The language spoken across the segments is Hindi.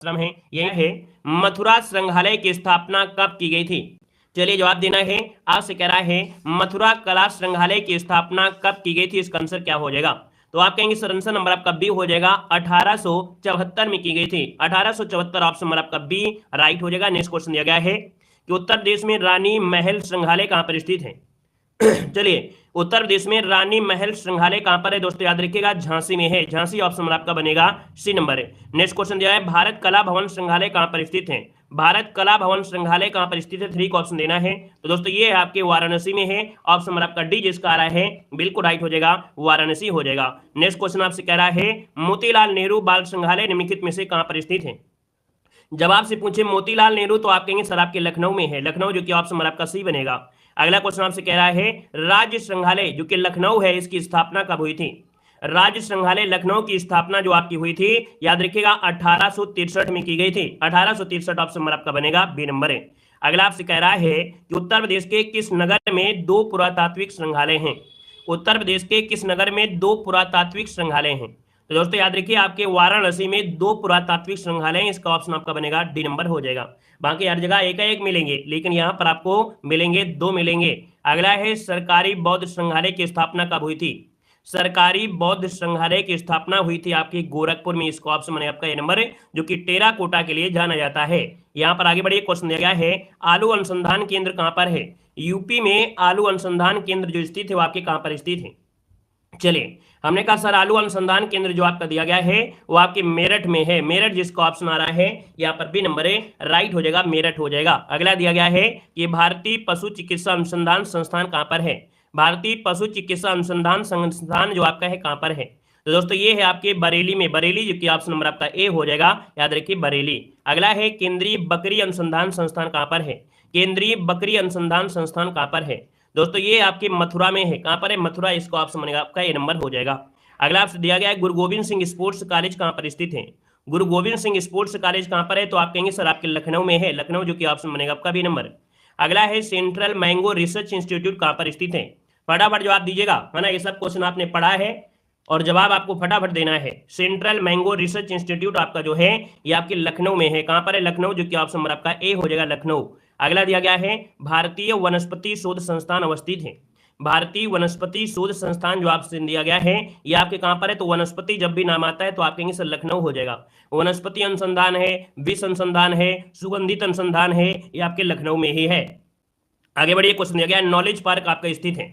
आश्रम है यही है। मथुरा संग्रहालय की स्थापना कब की गई थी? चलिए जवाब देना है। आपसे कह रहा है मथुरा कला संग्रहालय की स्थापना कब की गई थी, इसका आंसर क्या हो जाएगा? तो आप कहेंगे सर आंसर नंबर आपका बी हो जाएगा, 1874 में की गई थी। 1874 ऑप्शन नंबर आपका बी राइट हो जाएगा। नेक्स्ट क्वेश्चन दिया गया है कि उत्तर प्रदेश में रानी महल संग्रहालय कहां पर स्थित है? चलिए उत्तर प्रदेश में रानी महल संग्रहालय कहां पर है दोस्तों? याद रखिएगा झांसी में है। झांसी ऑप्शन आपका बनेगा सी नंबर है। नेक्स्ट क्वेश्चन दिया है भारत कला भवन संग्रहालय कहां पर स्थित है? भारत कला भवन संग्रहालय कहां पर स्थित है? 3 का ऑप्शन देना है। तो दोस्तों ये है आपके वाराणसी में है। ऑप्शन नंबर आपका डी जिसका आ रहा है बिल्कुल राइट हो जाएगा, वाराणसी हो जाएगा। नेक्स्ट क्वेश्चन आपसे कह रहा है मोतीलाल नेहरू बाल संग्रहालय निम्नलिखित में से कहां पर स्थित है? जब आपसे पूछे मोतीलाल नेहरू तो आप कहेंगे सर आपके लखनऊ में है। लखनऊ जो कि ऑप्शन नंबर आपका सी बनेगा। अगला क्वेश्चन आपसे कह रहा है राज्य संग्रहालय जो कि लखनऊ है इसकी स्थापना कब हुई थी? राज्य संग्रहालय लखनऊ की स्थापना जो आपकी हुई थी याद रखिएगा 1863 में की गई थी। 1863 ऑप्शन नंबर आपका बनेगा बी नंबर है। अगला आपसे कह रहा है कि उत्तर प्रदेश के किस नगर में 2 पुरातात्विक संग्रहालय हैं? उत्तर प्रदेश के किस नगर में 2 पुरातात्विक संग्रहालय हैं? तो दोस्तों याद रखिए आपके वाराणसी में 2 पुरातात्विक संग्रहालय हैं। इसका ऑप्शन आपका बनेगा डी नंबर हो जाएगा। बाकी हर जगह एक मिलेंगे लेकिन यहाँ पर आपको मिलेंगे 2 मिलेंगे। अगला है सरकारी बौद्ध संग्रहालय की स्थापना कब हुई थी? सरकारी बौद्ध संग्रहालय की स्थापना हुई थी आपकी गोरखपुर में। इसका ऑप्शन बनेगा आपका ए नंबर है जो कि टेराकोटा के लिए जाना जाता है। यहाँ पर आगे बढ़िए क्वेश्चन दिया गया है आलू अनुसंधान केंद्र कहाँ पर है? यूपी में आलू अनुसंधान केंद्र जो स्थित है वो आपके कहाँ पर स्थित है? चलिए हमने कहा सर आलू अनुसंधान केंद्र जो आपका दिया गया है वो आपके मेरठ में है। मेरठ जिसका ऑप्शन आ रहा है यहाँ पर बी नंबर है राइट हो जाएगा, मेरठ हो जाएगा। अगला दिया गया है कि भारतीय पशु चिकित्सा अनुसंधान संस्थान कहाँ पर है? भारतीय पशु चिकित्सा अनुसंधान संस्थान जो आपका है कहाँ पर है? तो दोस्तों ये है आपके बरेली में। बरेली जो कि ऑप्शन नंबर आपका ए हो जाएगा, याद रखिए बरेली। अगला है केंद्रीय बकरी अनुसंधान संस्थान कहाँ पर है? केंद्रीय बकरी अनुसंधान संस्थान कहाँ पर है? दोस्तों ये आपके मथुरा में है। कहां पर है? मथुरा। इसको ऑप्शन बनेगा आपका ए नंबर हो जाएगा। अगला आपसे दिया गया है गुरु गोविंद सिंह स्पोर्ट्स कॉलेज कहां पर स्थित है? गुरु गोविंद सिंह स्पोर्ट्स कॉलेज कहां पर है? तो आप कहेंगे सर आपके लखनऊ में है। लखनऊ जो कि ऑप्शन बनेगा आपका बी नंबर। अगला है सेंट्रल मैंगो रिसर्च इंस्टीट्यूट कहां पर स्थित है? फटाफट जवाब दीजिएगा, है ना। ये सब क्वेश्चन आपने पढ़ा है और जवाब आपको फटाफट देना है। सेंट्रल मैंगो रिसर्च इंस्टीट्यूट आपका जो है ये आपके लखनऊ में है। कहां पर है? लखनऊ जो कि ऑप्शन नंबर आपका ए हो जाएगा, लखनऊ। अगला दिया गया है भारतीय वनस्पति शोध संस्थान अवस्थित है। भारतीय वनस्पति शोध संस्थान जो आपसे दिया गया है ये आपके कहां पर है? तो वनस्पति जब भी नाम आता है तो आप कहेंगे सर लखनऊ हो जाएगा। वनस्पति अनुसंधान है, विष अनुसंधान है, सुगंधित अनुसंधान है, ये आपके लखनऊ में ही है। आगे बढ़िए क्वेश्चन दिया गया है नॉलेज पार्क आपका स्थित है।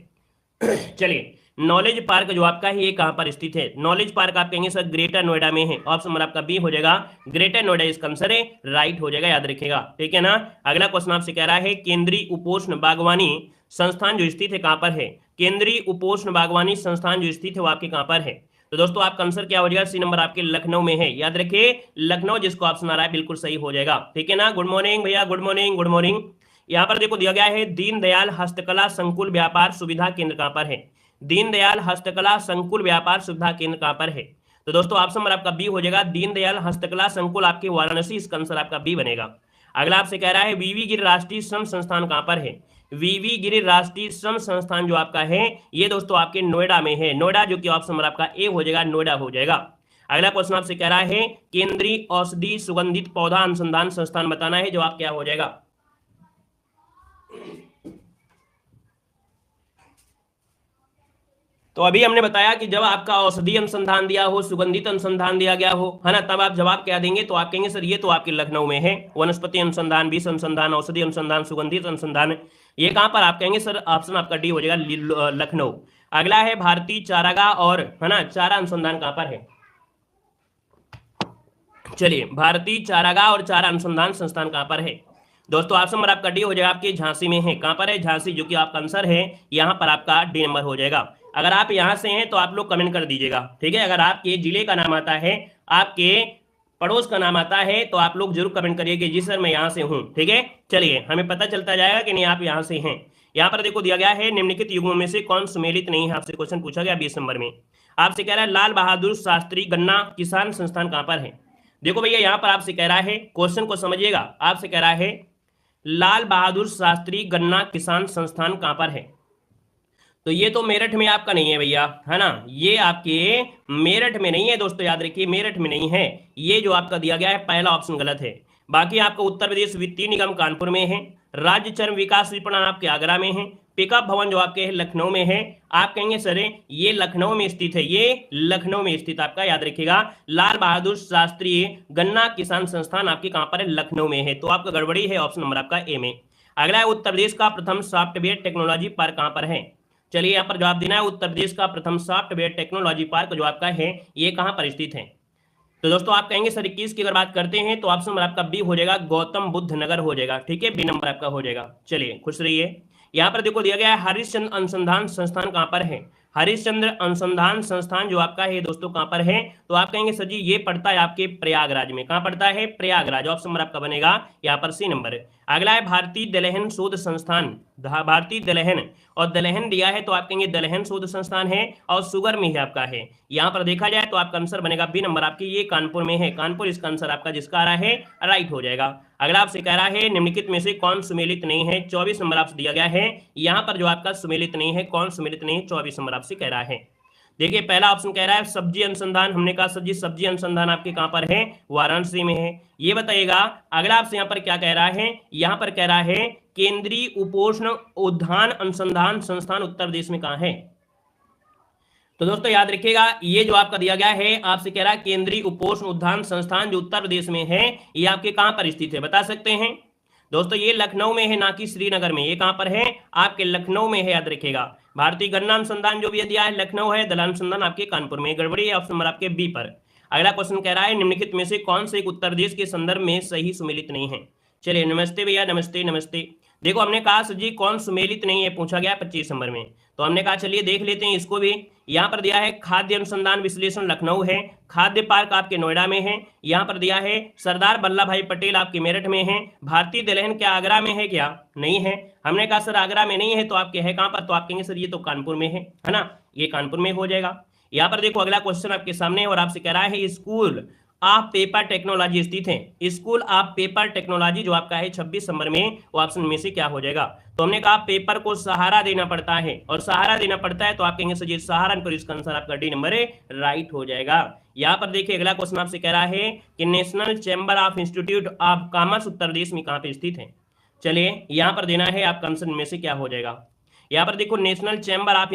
चलिए नॉलेज पार्क जो आपका है ये कहां पर स्थित है? नॉलेज पार्क आप कहेंगे सर ग्रेटर नोएडा में है। ऑप्शन नंबर आपका बी हो जाएगा, ग्रेटर नोएडा इसका आंसर है, राइट हो जाएगा, याद रखिएगा, ठीक है ना। अगला क्वेश्चन आपसे कह रहा है केंद्रीय उपोष्ण बागवानी संस्थान जो स्थित है कहां पर है? केंद्रीय उपोष्ण बागवानी संस्थान जो स्थित है वो आपके कहां पर है? तो दोस्तों आपका आंसर क्या हो जाएगा? सी नंबर आपके लखनऊ में है। याद रखिए लखनऊ जिसको ऑप्शन आ रहा है बिल्कुल सही हो जाएगा, ठीक है ना। गुड मॉर्निंग भैया, गुड मॉर्निंग, गुड मॉर्निंग। यहाँ पर देखो दिया गया है दीनदयाल हस्तकला संकुल व्यापार सुविधा केंद्र कहां पर है? दीनदयाल हस्तकला संकुल व्यापार सुविधा केंद्र कहां पर है? तो दोस्तों ऑप्शन नंबर आपका बी हो जाएगा, दीनदयाल हस्तकला संकुल आपके वाराणसी, इसका आंसर आपका बी बनेगा। अगला आपसे कह रहा है वीवी गिरि राष्ट्रीय श्रम संस्थान कहां पर है? वीवी गिरि राष्ट्रीय श्रम संस्थान जो आपका है ये दोस्तों आपके नोएडा में है। नोएडा जो कि ऑप्शन नंबर आपका ए हो जाएगा, नोएडा हो जाएगा। अगला क्वेश्चन आपसे कह रहा है केंद्रीय औषधि सुगंधित पौधा अनुसंधान संस्थान बताना है, जवाब क्या हो जाएगा? तो अभी हमने बताया कि जब आपका औषधि अनुसंधान दिया हो, सुगंधित अनुसंधान दिया गया हो, है ना, तब आप जवाब क्या देंगे? तो आप कहेंगे सर ये तो आपके लखनऊ में है। वनस्पति अनुसंधान, विष अनुसंधान, औषधि अनुसंधान, सुगंधित अनुसंधान, ये कहां पर? आप कहेंगे सर ऑप्शन आपका डी हो जाएगा, लखनऊ। अगला है भारतीय चारागाह और, है ना, चारा अनुसंधान कहां पर है? चलिए भारतीय चारागाह और चारा अनुसंधान संस्थान कहां पर है? दोस्तों ऑप्शन नंबर आपका डी हो जाएगा, आपके झांसी में है। कहां पर है? झांसी, जो कि आपका आंसर है यहां पर आपका डी नंबर हो जाएगा। अगर आप यहां से हैं तो आप लोग कमेंट कर दीजिएगा, ठीक है। अगर आपके जिले का नाम आता है, आपके पड़ोस का नाम आता है तो आप लोग जरूर कमेंट करिए कि जी सर मैं यहां से हूं, ठीक है। चलिए हमें पता चलता जाएगा कि नहीं आप यहां से हैं। यहां पर देखो दिया गया है निम्नलिखित युगों में से कौन सुमेलित नहीं है, आपसे क्वेश्चन पूछा गया 20 नंबर में। आपसे कह रहा है लाल बहादुर शास्त्री गन्ना किसान संस्थान कहां पर है? देखो भैया यहां पर आपसे कह रहा है, क्वेश्चन को समझिएगा, आपसे कह रहा है लाल बहादुर शास्त्री गन्ना किसान संस्थान कहां पर है? तो ये तो मेरठ में आपका नहीं है भैया, है ना, ये आपके मेरठ में नहीं है दोस्तों, याद रखिए मेरठ में नहीं है। ये जो आपका दिया गया है पहला ऑप्शन गलत है। बाकी आपका उत्तर प्रदेश वित्तीय निगम कानपुर में है, राज्य चर्म विकास विपणन आपके आगरा में है, पिकअप भवन जो आपके लखनऊ में है। आप कहेंगे सर ये लखनऊ में स्थित है, ये लखनऊ में स्थित आपका याद रखिएगा लाल बहादुर शास्त्री गन्ना किसान संस्थान आपके कहां पर है, लखनऊ में है। तो आपका गड़बड़ी है ऑप्शन नंबर आपका ए में। अगला है उत्तर प्रदेश का प्रथम सॉफ्टवेयर टेक्नोलॉजी पार्क कहां पर है। चलिए यहाँ पर जवाब देना है, उत्तर प्रदेश का प्रथम सॉफ्टवेयर टेक्नोलॉजी पार्क जो आपका है ये कहां पर स्थित है। तो दोस्तों आप कहेंगे सर 21 की अगर बात करते हैं तो ऑप्शन नंबर आपका बी हो जाएगा, गौतम बुद्ध नगर हो जाएगा, ठीक है, बी नंबर आपका हो जाएगा। चलिए खुश रहिए। यहाँ पर देखो दिया गया है हरिश्चंद्र अनुसंधान संस्थान कहां पर है। हरिश्चंद्र अनुसंधान संस्थान जो आपका है दोस्तों कहां पर है, तो आप कहेंगे सर जी ये पड़ता है आपके प्रयागराज में। कहां पड़ता है, प्रयागराज। ऑप्शन नंबर आपका बनेगा यहाँ पर सी नंबर। अगला है भारतीय दलहन शोध संस्थान, भारतीय दलहन, और दलहन दिया है तो आप कहेंगे दलहन शोध संस्थान है और शुगर में है आपका है। यहाँ पर देखा जाए तो आपका आंसर बनेगा बी नंबर आपकी, ये कानपुर में है, कानपुर इसका आंसर आपका जिसका आ रहा है राइट हो जाएगा। अगला आपसे कह रहा है निम्नलिखित में से कौन सुमेलित नहीं है, 24 नंबर आपसे दिया गया है। यहाँ पर जो आपका सुमेलित नहीं है, कौन सुमेलित नहीं है, 24 नंबर आपसे कह रहा है। देखिए पहला ऑप्शन कह रहा है सब्जी अनुसंधान, हमने कहा सर जी सब्जी अनुसंधान आपके कहां पर है, वाराणसी में है, ये बताइएगा। अगला आपसे यहाँ पर क्या कह रहा है, यहाँ पर कह रहा है केंद्रीय उपोष्ण उद्यान अनुसंधान संस्थान उत्तर प्रदेश में कहां है। तो दोस्तों याद रखिएगा ये जो आपका दिया गया है आपसे कह रहा है केंद्रीय उपोष्ण उद्यान संस्थान जो उत्तर प्रदेश में है ये आपके कहां पर स्थित है, बता सकते हैं दोस्तों। ये लखनऊ में है ना कि श्रीनगर में, ये कहां पर है आपके लखनऊ में है, याद रखिएगा। भारतीय गन्ना अनुसंधान जो भी दिया है लखनऊ है, दलहन अनुसंधान आपके कानपुर में, गड़बड़ी है ऑप्शन नंबर आपके बी पर। अगला क्वेश्चन कह रहा है निम्नलिखित में से कौन से एक उत्तर प्रदेश के संदर्भ में सही सुमेलित नहीं है। चलिए नमस्ते भैया, नमस्ते नमस्ते। देखो हमने कहा सर जी कौन सुमेलित नहीं है पूछा गया 25 नंबर में, तो हमने कहा चलिए देख लेते हैं इसको भी। यहाँ पर दिया है खाद्य अनुसंधान विश्लेषण लखनऊ है, खाद्य पार्क आपके नोएडा में है। यहाँ पर दिया है सरदार वल्लभ भाई पटेल आपके मेरठ में है। भारतीय दलहन क्या आगरा में है क्या, नहीं है। हमने कहा सर आगरा में नहीं है तो आपके है कहाँ पर, तो आप कहेंगे सर ये तो कानपुर में है ना, ये कानपुर में हो जाएगा। यहाँ पर देखो अगला क्वेश्चन आपके सामने और आपसे कह रहा है स्कूल ऑफ पेपर टेक्नोलॉजी स्थित है। स्कूल ऑफ पेपर टेक्नोलॉजी जो आपका है 26 नंबर में, वो ऑप्शन में से क्या हो जाएगा। तो हमने कहा पेपर को सहारा देना पड़ता है और सहारा देना पड़ता है तो आप कहेंगे सर सहारनपुर, इसका आंसर आपका डी नंबर राइट हो जाएगा। यहाँ पर देखिए अगला क्वेश्चन आपसे कह रहा है कि national chamber of institute of commerce Uttar Pradesh में कहाँ पे स्थित है। चलिए यहाँ पर देना है आपका आंसर में से क्या हो जाएगा। यहाँ पर देखो national chamber of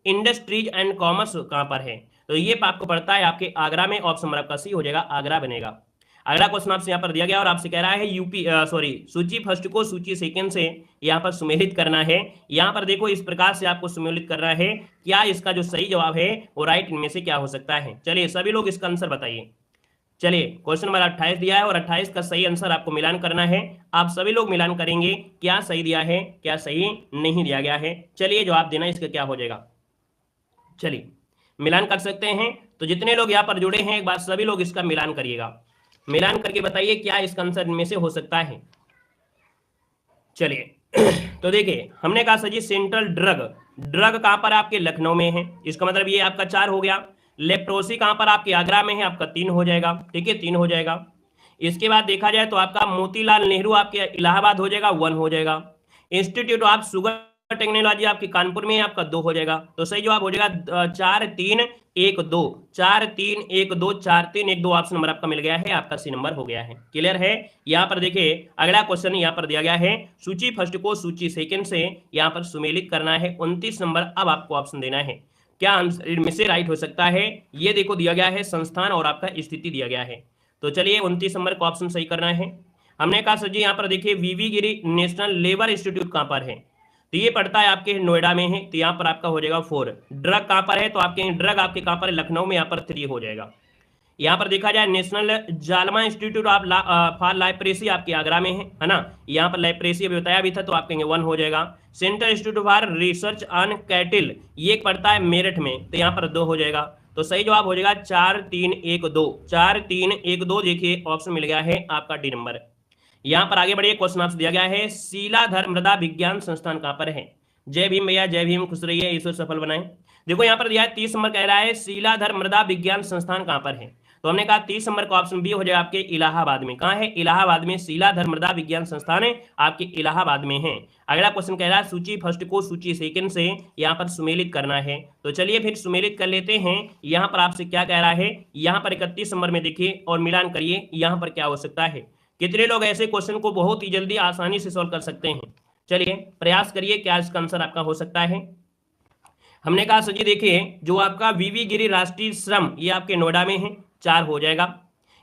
industries and commerce कहाँ पर है, तो ये आपको पड़ता है आपके आगरा में, ऑप्शन नंबर आपका सी हो जाएगा, आगरा बनेगा। अगला क्वेश्चन आपसे यहाँ पर दिया गया और आपसे कह रहा है सूची फर्स्ट को सूची सेकंड से यहाँ पर सुमेलित करना है। यहाँ पर देखो इस प्रकार से आपको सुमेलित करना है, क्या इसका जो सही जवाब है वो राइट इनमें से क्या हो सकता है। चलिए सभी लोग इसका आंसर बताइए। चलिए क्वेश्चन नंबर 28 दिया है और 28 का सही आंसर आपको मिलान करना है। आप सभी लोग मिलान करेंगे क्या सही दिया है क्या सही नहीं दिया गया है। चलिए जवाब देना इसका क्या हो जाएगा। चलिए मिलान कर सकते हैं, तो जितने लोग यहाँ पर जुड़े हैं एक बार सभी लोग इसका मिलान करिएगा, मिलान करके बताइए क्या इसका आंसर में से हो सकता है। चलिए तो देखिए हमने कहा सर जी सेंट्रल ड्रग कहां पर आपके लखनऊ में है, इसका मतलब ये आपका 4 हो गया। लेप्रोसी कहां पर आपके आगरा में है, आपका 3 हो जाएगा, ठीक है 3 हो जाएगा। इसके बाद देखा जाए तो आपका मोतीलाल नेहरू आपके इलाहाबाद हो जाएगा, 1 हो जाएगा। इंस्टीट्यूट ऑफ शुगर टेक्नोलॉजी आपके कानपुर में है, आपका 2 हो जाएगा। तो सही जवाब हो जाएगा 4 3 1 2, 4 3 1 2, 4 3 1 2 ऑप्शन नंबर आपका मिल गया है, आपका सी नंबर हो गया है। क्लियर है। यहाँ पर देखिए अगला क्वेश्चन यहाँ पर दिया गया है सूची फर्स्ट को सूची सेकंड से यहाँ पर सुमेलित करना है, 29 नंबर अब आपको ऑप्शन देना है, क्या आंसर इनमें से राइट हो सकता है। ये देखो दिया गया है संस्थान और आपका स्थिति दिया गया है, तो चलिए 29 नंबर को ऑप्शन सही करना है। हमने कहा सर जी यहाँ पर देखिए वीवी गिरी नेशनल लेबर इंस्टीट्यूट कहाँ पर है, तो ये पड़ता है आपके नोएडा में है, तो यहाँ पर आपका हो जाएगा 4। ड्रग कहाँ पर है, तो आपके ड्रग आपके कहाँ पर है, लखनऊ में, यहाँ पर 3 हो जाएगा। यहाँ पर देखा जाए नेशनल जालमा इंस्टीट्यूट ऑफ फॉर लाइप्रेसी आपके आगरा में है ना, यहाँ पर लाइप्रेसी अभी बताया भी था, तो आप कहेंगे 1 हो जाएगा। Central institute for research on कैटिल ये पड़ता है मेरठ में, तो यहाँ पर 2 हो जाएगा। तो सही जवाब हो जाएगा 4 3 1 2, 4 3 1 2। देखिए ऑप्शन मिल गया है आपका डी नंबर। यहाँ पर आगे बढ़िए क्वेश्चन आपसे दिया गया है शीलाधर मृदा विज्ञान संस्थान कहाँ पर है। जय भीम भैया, जय भीम, खुश रहिए, ईश्वर सफल बनाए। देखो यहाँ पर दिया है 30 नंबर कह रहा है शीलाधर मृदा विज्ञान संस्थान कहाँ पर है, तो हमने कहा 30 नंबर का ऑप्शन बी हो जाएगा आपके इलाहाबाद में। कहाँ है? इलाहाबाद में शीला धर्मदा विज्ञान संस्थान है आपके इलाहाबाद में है। अगला क्वेश्चन कह रहा है सूची फर्स्ट को सूची सेकंड से यहाँ पर सुमेलित करना है। तो चलिए फिर सुमेलित कर लेते हैं। यहाँ पर आपसे क्या कह रहा है, यहाँ पर 31 नंबर में देखिए और मिलान करिए यहाँ पर क्या हो सकता है। कितने लोग ऐसे क्वेश्चन को बहुत ही जल्दी आसानी से सॉल्व कर सकते हैं? चलिए प्रयास करिए, क्या इसका आंसर आपका हो सकता है। हमने कहा सर जी देखिए जो आपका वीवी गिरी राष्ट्रीय श्रम ये आपके नोएडा में है, 4 हो जाएगा।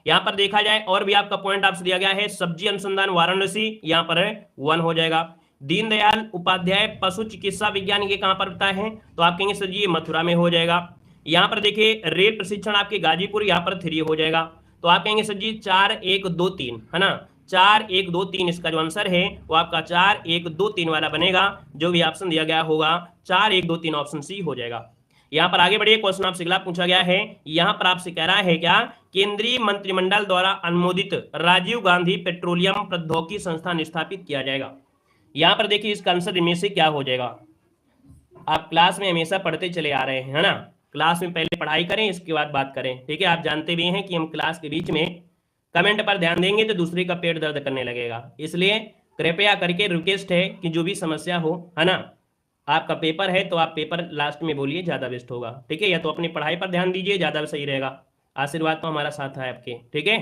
यहाँ पर देखा जाए और भी आपका पॉइंट आपसे दिया गया है, सब्जी अनुसंधान वाराणसी यहाँ पर 1 हो जाएगा। दीनदयाल उपाध्याय पशु चिकित्सा विज्ञान ये कहाँ पर पता है, तो आप कहेंगे सर जी ये मथुरा में हो जाएगा। यहाँ पर देखिए रेल प्रशिक्षण आपके गाजीपुर यहाँ पर 3 हो जाएगा। तो आप कहेंगे सर जी 4 1 2 3 है ना, 4 1 2 3 इसका जो आंसर है वो आपका 4 1 2 3 वाला बनेगा। जो भी ऑप्शन दिया गया होगा 4 1 2 3 ऑप्शन सी हो जाएगा। यहाँ पर आगे बढ़िए, क्वेश्चन आपसे अगला पूछा गया है। यहाँ पर आपसे कह रहा है क्या, केंद्रीय मंत्रिमंडल द्वारा अनुमोदित राजीव गांधी पेट्रोलियम प्रौद्योगिकी संस्थान स्थापित किया जाएगा। यहाँ पर देखिए इसका आंसर इनमें से क्या हो जाएगा। आप क्लास में हमेशा पढ़ते चले आ रहे हैं है ना, क्लास में पहले पढ़ाई करें इसके बाद बात करें, ठीक है। आप जानते भी हैं कि हम क्लास के बीच में कमेंट पर ध्यान देंगे तो दूसरे का पेट दर्द करने लगेगा, इसलिए कृपया करके रिक्वेस्ट है कि जो भी समस्या हो है ना, आपका पेपर है तो आप पेपर लास्ट में बोलिए, ज़्यादा बेस्ट होगा, ठीक है। या तो अपनी पढ़ाई पर ध्यान दीजिए, ज़्यादा सही रहेगा। आशीर्वाद तो हमारा साथ है आपके, ठीक है।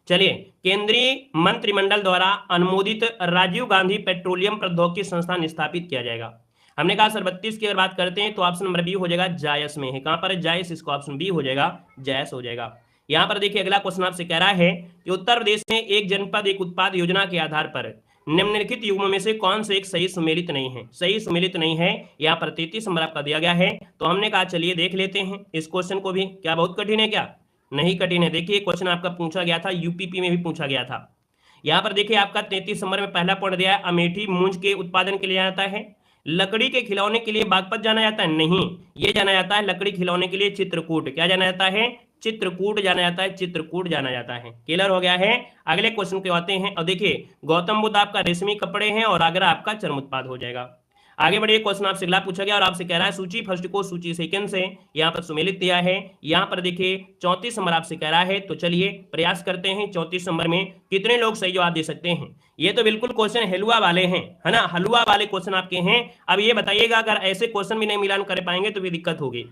चलिए, केंद्रीय मंत्रिमंडल द्वारा अनुमोदित राजीव गांधी पेट्रोलियम प्रौद्योगिकी संस्थान स्थापित किया जाएगा। हमने कहा सर 32 की अगर बात करते हैं तो ऑप्शन नंबर बी हो जाएगा, जायस में है। कहां पर है? जायस, इसको ऑप्शन बी हो जाएगा, जायस हो जाएगा। यहां पर देखिए अगला क्वेश्चन आपसे कह रहा है कि उत्तर प्रदेश में एक जनपद एक उत्पाद योजना के आधार पर निम्नलिखित युग्मों में से कौन से एक सही सुमेलित नहीं है। सही सुमेलित नहीं है, यहाँ पर 33 नंबर आपका दिया गया है। तो हमने कहा चलिए देख लेते हैं इस क्वेश्चन को भी। क्या बहुत कठिन है? क्या नहीं कठिन है। देखिए क्वेश्चन आपका पूछा गया था, यूपीपी में भी पूछा गया था। यहाँ पर देखिए आपका 33 नंबर में पहला पॉइंट दिया है, अमेठी मूंज के उत्पादन के लिए जाता है। लकड़ी के खिलौने के लिए बागपत जाना जाता है? नहीं, ये जाना जाता है लकड़ी खिलौने के लिए चित्रकूट। क्या जाना जाता है? चित्रकूट जाना जाता है, चित्रकूट जाना जाता है। क्लियर हो गया है। अगले क्वेश्चन के आते हैं और देखिए गौतम बुद्ध आपका रेशमी कपड़े हैं और आगरा आपका चर्म उत्पाद हो जाएगा। आगे बढ़िए, क्वेश्चन आपसे अगला पूछा गया और आपसे कह रहा है सूची फर्स्ट को सूची सेकंड से यहाँ पर सुमेलित दिया है। यहाँ पर देखिए 34 नंबर आपसे कह रहा है। तो चलिए प्रयास करते हैं 34 नंबर में कितने लोग सही जवाब दे सकते हैं। ये तो बिल्कुल क्वेश्चन हलवा वाले हैं है ना, हलवा वाले क्वेश्चन आपके हैं। अब ये बताइएगा अगर ऐसे क्वेश्चन भी नहीं मिलान कर पाएंगे तो भी दिक्कत होगी।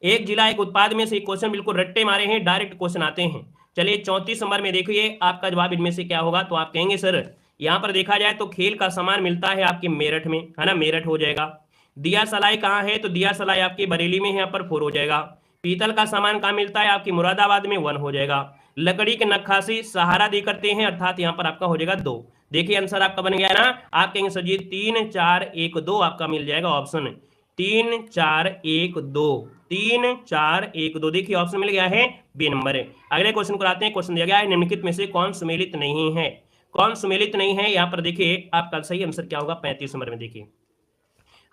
एक जिला एक उत्पाद में से क्वेश्चन बिल्कुल रट्टे मारे हैं, डायरेक्ट क्वेश्चन आते हैं। चलिए 34 नंबर में देखिए आपका जवाब इनमें से क्या होगा। तो आप कहेंगे सर यहाँ पर देखा जाए तो खेल का सामान मिलता है आपके मेरठ में है ना, मेरठ हो जाएगा। दिया सलाई कहाँ है? तो दिया सलाई आपकी बरेली में है, यहाँ पर 4 हो जाएगा। पीतल का सामान कहाँ मिलता है? आपकी मुरादाबाद में 1 हो जाएगा। लकड़ी के नक्काशी सहारा दी करते हैं, अर्थात यहाँ पर आपका हो जाएगा 2। देखिए आंसर आपका बन गया ना। आप कहेंगे सर जी 3 4 1 2 आपका मिल जाएगा ऑप्शन 3 4 1 2 3 4 1 2। देखिए ऑप्शन मिल गया है बी नंबर। अगले क्वेश्चन को आते हैं। क्वेश्चन दिया गया है निम्नलिखित में से कौन सुमेलित नहीं है। कौन सुमेलित नहीं है? यहाँ पर देखिए आपका सही आंसर क्या होगा 35 नंबर में। देखिए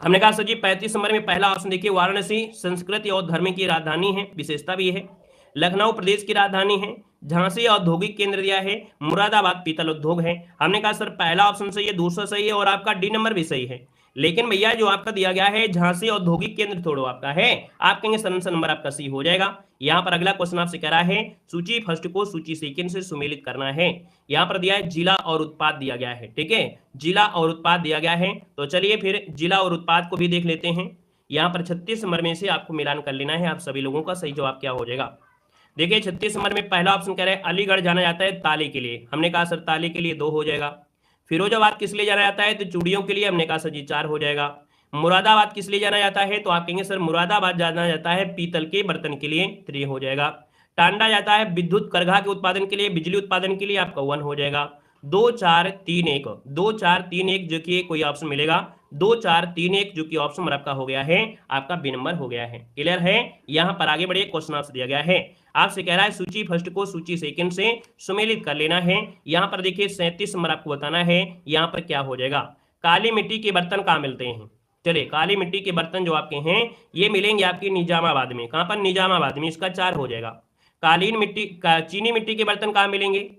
हमने कहा सर जी 35 नंबर में पहला ऑप्शन देखिए वाराणसी संस्कृति और धर्म की राजधानी है, विशेषता भी है। लखनऊ प्रदेश की राजधानी है। झांसी औद्योगिक केंद्र दिया है। मुरादाबाद पीतल उद्योग है। हमने कहा सर पहला ऑप्शन सही है, दूसरा सही है और आपका डी नंबर भी सही है। लेकिन भैया जो आपका दिया गया है झांसी औद्योगिक केंद्र थोड़ा आपका है, आप कहेंगे सर नंबर आपका सी हो जाएगा। यहाँ पर अगला क्वेश्चन आपसे कह रहा है सूची फर्स्ट को सूची सेकंड से सुमेलित करना है। यहाँ पर दिया है जिला और उत्पाद दिया गया है, ठीक है, जिला और उत्पाद दिया गया है। तो चलिए फिर जिला और उत्पाद को भी देख लेते हैं। यहाँ पर 36 नंबर में से आपको मिलान कर लेना है। आप सभी लोगों का सही जवाब क्या हो जाएगा। देखिए 36 नंबर में पहला ऑप्शन कह रहे हैं अलीगढ़ जाना जाता है ताले के लिए। हमने कहा सर ताले के लिए 2 हो जाएगा। फिरोजाबाद किस लिए जाना जाता है? तो चूड़ियों के लिए। हमने कहा सर जी 4 हो जाएगा। मुरादाबाद किस लिए जाना जाता है? तो आप कहेंगे सर मुरादाबाद जाना जाता है पीतल के बर्तन के लिए, 3 हो जाएगा। टांडा जाता है विद्युत करघा के उत्पादन के लिए, बिजली उत्पादन के लिए, आपका 1 हो जाएगा। 2 4 3 1 2 4 3 1 जो कि कोई ऑप्शन मिलेगा 2 4 3 1 जो कि ऑप्शन आपका हो गया है, आपका बी नंबर हो गया है। क्लियर है। यहाँ पर आगे बढ़िए, क्वेश्चन आपसे दिया गया है। आपसे कह रहा है सूची फर्स्ट को सूची सेकंड से सुमेलित कर लेना है। यहाँ पर देखिए 37 नंबर आपको बताना है। यहाँ पर क्या हो जाएगा। काली मिट्टी के बर्तन कहाँ मिलते हैं? चलिए काली मिट्टी के बर्तन जो आपके हैं ये मिलेंगे आपके निजामाबाद में। कहाँ पर? निजामाबाद में, इसका 4 हो जाएगा। कालीन मिट्टी का चीनी मिट्टी के बर्तन कहाँ मिलेंगे?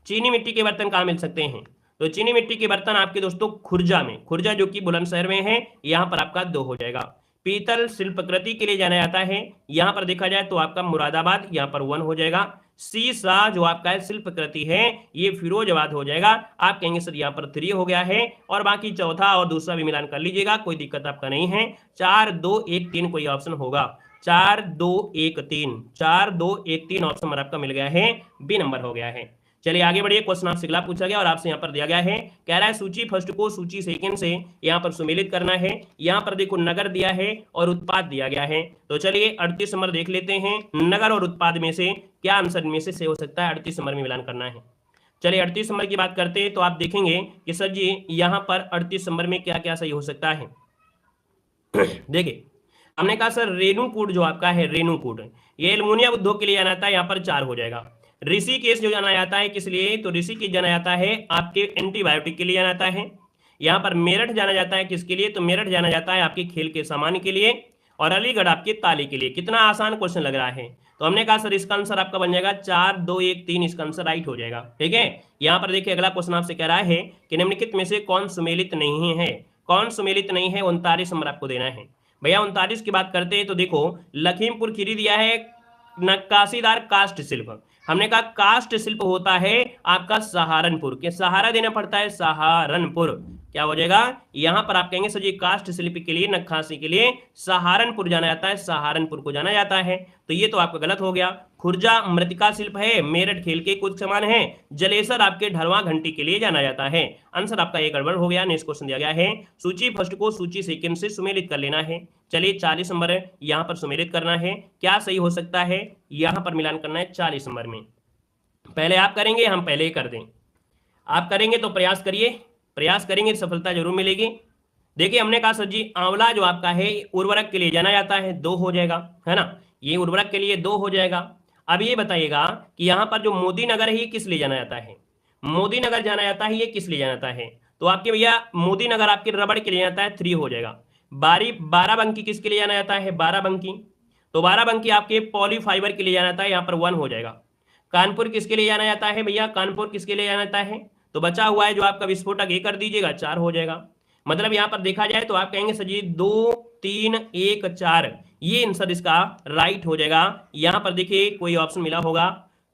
चीनी मिट्टी के बर्तन कहाँ मिल सकते हैं? तो चीनी मिट्टी के बर्तन आपके दोस्तों खुर्जा में, खुर्जा जो कि बुलंदशहर में है, यहाँ पर आपका 2 हो जाएगा। पीतल शिल्पकृति के लिए जाना जाता है, यहाँ पर देखा जाए तो आपका मुरादाबाद, यहाँ पर 1 हो जाएगा। सीसा जो आपका है शिल्पकृति है ये फिरोजाबाद हो जाएगा। आप कहेंगे सर यहाँ पर 3 हो गया है, और बाकी चौथा और दूसरा भी मिलान कर लीजिएगा, कोई दिक्कत आपका नहीं है। 4 2 1 3 कोई ऑप्शन होगा, 4 2 1 3, 4 2 1 3 ऑप्शन नंबर आपका मिल गया है, बी नंबर हो गया है। चलिए आगे बढ़िए। क्वेश्चन आपसे अगला पूछा गया और आपसे यहाँ पर दिया गया है, कह रहा है सूची फर्स्ट को सूची सेकंड से यहाँ पर सुमेलित करना है। यहाँ पर देखो नगर दिया है और उत्पाद दिया गया है। तो चलिए 38 नंबर देख लेते हैं, नगर और उत्पाद में से क्या आंसर में से हो सकता है, 38 नंबर में मिलान करना है। चलिए 38 नंबर की बात करते हैं तो आप देखेंगे कि सर जी यहाँ पर 38 नंबर में क्या क्या सही हो सकता है। देखिए हमने कहा सर रेणुकूट जो आपका है, रेणुकूट ये एल्युमिनियम उद्योग के लिए जाना जाता है, यहाँ पर 4 हो जाएगा। ऋषिकेश जो जाना जाता है किस लिए, तो ऋषिकेश जाना जाता है आपके एंटीबायोटिक के लिए जाना जाता है। यहाँ पर मेरठ जाना जाता है किसके लिए, तो मेरठ जाना जाता है आपके खेल के सामान के लिए, और अलीगढ़ आपके ताले के लिए। कितना आसान क्वेश्चन लग रहा है। तो हमने कहा सर इसका आंसर आपका बन जाएगा 4 2 1 3, इसका आंसर राइट हो जाएगा। ठीक है, यहाँ पर देखिए अगला क्वेश्चन आपसे कह रहा है कि निम्नलिखित में से कौन सुमेलित नहीं है, कौन सुमेलित नहीं है, 39 नंबर आपको देना है। भैया 39 की बात करते हैं तो देखो लखीमपुर खीरी दिया है नक्काशीदार कास्ट शिल्प। हमने कहा कास्ट शिल्प होता है आपका सहारनपुर के, सहारा देना पड़ता है सहारनपुर, क्या हो जाएगा यहां पर आप कहेंगे सर जी कास्ट शिल्प के लिए नक्काशी के लिए सहारनपुर जाना जाता है, सहारनपुर को जाना जाता है। तो ये तो आपका गलत हो गया। खुर्जा मृतिका शिल्प है, मेरठ खेल के कुछ सामान है, जलेसर आपके ढलवा घंटी के लिए जाना जाता है। आंसर आपका ये गड़बड़ हो गया। नेक्स्ट क्वेश्चन दिया गया है सूची फर्स्ट को सूची सेकंड से सुमेलित कर लेना है। चलिए 40 नंबर यहाँ पर सुमेलित करना है, क्या सही हो सकता है, यहाँ पर मिलान करना है 40 नंबर में। पहले आप करेंगे, हम पहले ही कर दें। आप करेंगे तो प्रयास करिए, प्रयास करेंगे सफलता जरूर मिलेगी। देखिए हमने कहा सर जी आंवला जो आपका है उर्वरक के लिए जाना जाता है, 2 हो जाएगा, है ना, ये उर्वरक के लिए 2 हो जाएगा। अब ये बताइएगा कि यहाँ पर जो मोदी नगर है ये किस लिए जाना जाता है, मोदी नगर जाना जाता है, ये किस लिए जाना जाता है, तो आपके भैया मोदी नगर आपके रबड़ के लिए जाता है, 3 हो जाएगा। बाराबंकी किसके लिए जाना जाता है, बाराबंकी, तो बाराबंकी आपके पॉलीफाइबर के लिए जाना जाता है, यहाँ पर 1 हो जाएगा। कानपुर किसके लिए जाना जाता है भैया, कानपुर किसके लिए जाना जाता है, तो बचा हुआ है जो आपका विस्फोटक ये कर दीजिएगा, 4 हो जाएगा। मतलब यहाँ पर देखा जाए तो आप कहेंगे सर जी 2 3 1 4, ये आंसर इसका राइट हो जाएगा। यहाँ पर देखिए कोई ऑप्शन मिला होगा,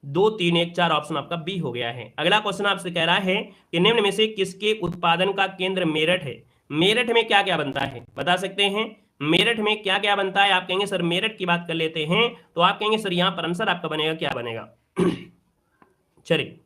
2 3 1 4 ऑप्शन आपका बी हो गया है। अगला क्वेश्चन आपसे कह रहा है कि निम्न में से किसके उत्पादन का केंद्र मेरठ है, मेरठ में क्या क्या बनता है बता सकते हैं, मेरठ में क्या क्या बनता है। आप कहेंगे सर मेरठ की बात कर लेते हैं, तो आप कहेंगे सर यहाँ पर आंसर आपका बनेगा क्या बनेगा। चलिए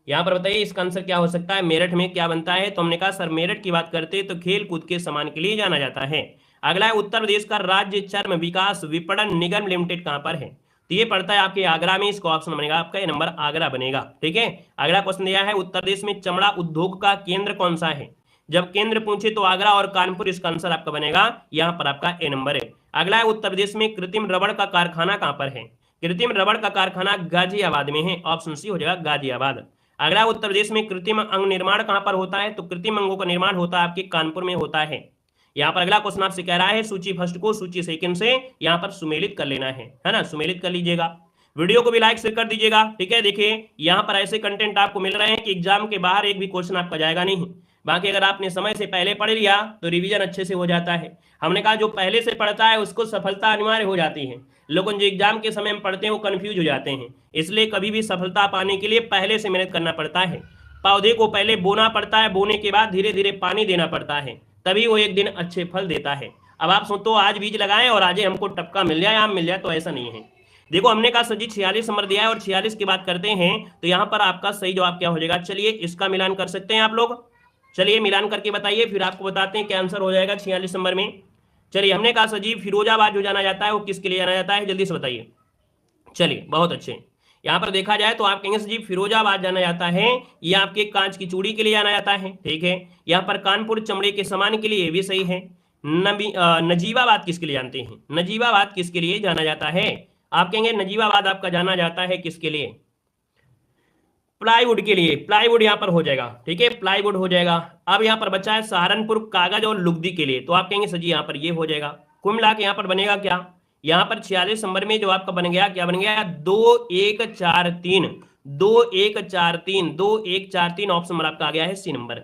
यहाँ पर बताइए इसका आंसर क्या हो सकता है, मेरठ में क्या बनता है। तो हमने कहा सर मेरठ की बात करते तो खेल कूद के सामान के लिए जाना जाता है। अगला है उत्तर प्रदेश का राज्य चर्म विकास विपणन निगम लिमिटेड कहां पर है, तो ये पड़ता है आपके आगरा में, इसका ऑप्शन बनेगा आपका ये नंबर आगरा बनेगा। ठीक है, अगला क्वेश्चन दिया है उत्तर प्रदेश में चमड़ा उद्योग का केंद्र कौन सा है, जब केंद्र पूछे तो आगरा और कानपुर, इसका आंसर आपका बनेगा यहाँ पर आपका ए नंबर है। अगला है उत्तर प्रदेश में कृत्रिम रबड़ का कारखाना कहां पर है, कृत्रिम रबड़ का कारखाना गाजियाबाद में है, ऑप्शन सी हो जाएगा गाजियाबाद। अगला उत्तर प्रदेश में कृत्रिम अंग निर्माण कहां पर होता है, तो कृत्रिम अंगों का निर्माण होता है आपके कानपुर में होता है। यहाँ पर अगला क्वेश्चन आपसे कह रहा है सूची फर्स्ट को सूची सेकंड से यहाँ पर सुमेलित कर लेना है ना, सुमेलित कर लीजिएगा। वीडियो को भी लाइक शेयर कर दीजिएगा। ठीक है, देखिए यहाँ पर ऐसे कंटेंट आपको मिल रहे हैं कि एग्जाम के बाहर एक भी क्वेश्चन आपका जाएगा नहीं। बाकी अगर आपने समय से पहले पढ़ लिया तो रिवीजन अच्छे से हो जाता है। हमने कहा जो पहले से पढ़ता है उसको सफलता अनिवार्य हो जाती है, लोगों जो एग्जाम के समय में पढ़ते हैं वो कंफ्यूज हो जाते हैं। इसलिए कभी भी सफलता पाने के लिए पहले से मेहनत करना पड़ता है। पौधे को पहले बोना पड़ता है, बोने के बाद धीरे धीरे पानी देना पड़ता है, तभी वो एक दिन अच्छे फल देता है। अब आप सोचो आज बीज लगाएं और आज हमको टपका मिल जाए, आम मिल जाए, तो ऐसा नहीं है। देखो हमने कहा सर जी 46 नंबर दिया है और 46 की बात करते हैं तो यहाँ पर आपका सही जवाब क्या हो जाएगा। चलिए इसका मिलान कर सकते हैं आप लोग, चलिए मिलान करके बताइए, फिर आपको बताते हैं क्या आंसर हो जाएगा 46 नंबर में। चलिए हमने कहा सर जी फिरोजाबाद जो जाना जाता है वो किसके लिए जाना जाता है, जल्दी से बताइए। चलिए बहुत अच्छे, यहाँ पर देखा जाए तो आप कहेंगे सर जी फिरोजाबाद जाना जाता है, ये आपके कांच की चूड़ी के लिए जाना जाता है। ठीक है, यहाँ पर कानपुर चमड़े के सामान के लिए भी सही है। नजीबाबाद किसके लिए जानते हैं, नजीबाबाद किसके लिए जाना जाता है, आप कहेंगे नजीबाबाद आपका जाना जाता है किसके लिए, प्लाईवुड के लिए, प्लाईवुड यहाँ पर हो जाएगा। ठीक है, प्लाईवुड हो जाएगा। अब यहाँ पर बचा है सहारनपुर कागज और लुगदी के लिए, तो आप कहेंगे सर जी यहाँ पर ये हो जाएगा। कुल मिला के यहाँ पर बनेगा क्या, यहाँ पर 46 नंबर में जो आपका बन गया क्या बन गया 2 1 4 3, 2 1 4 3, 2 1 4 3 ऑप्शन नंबर आपका आ गया है सी नंबर।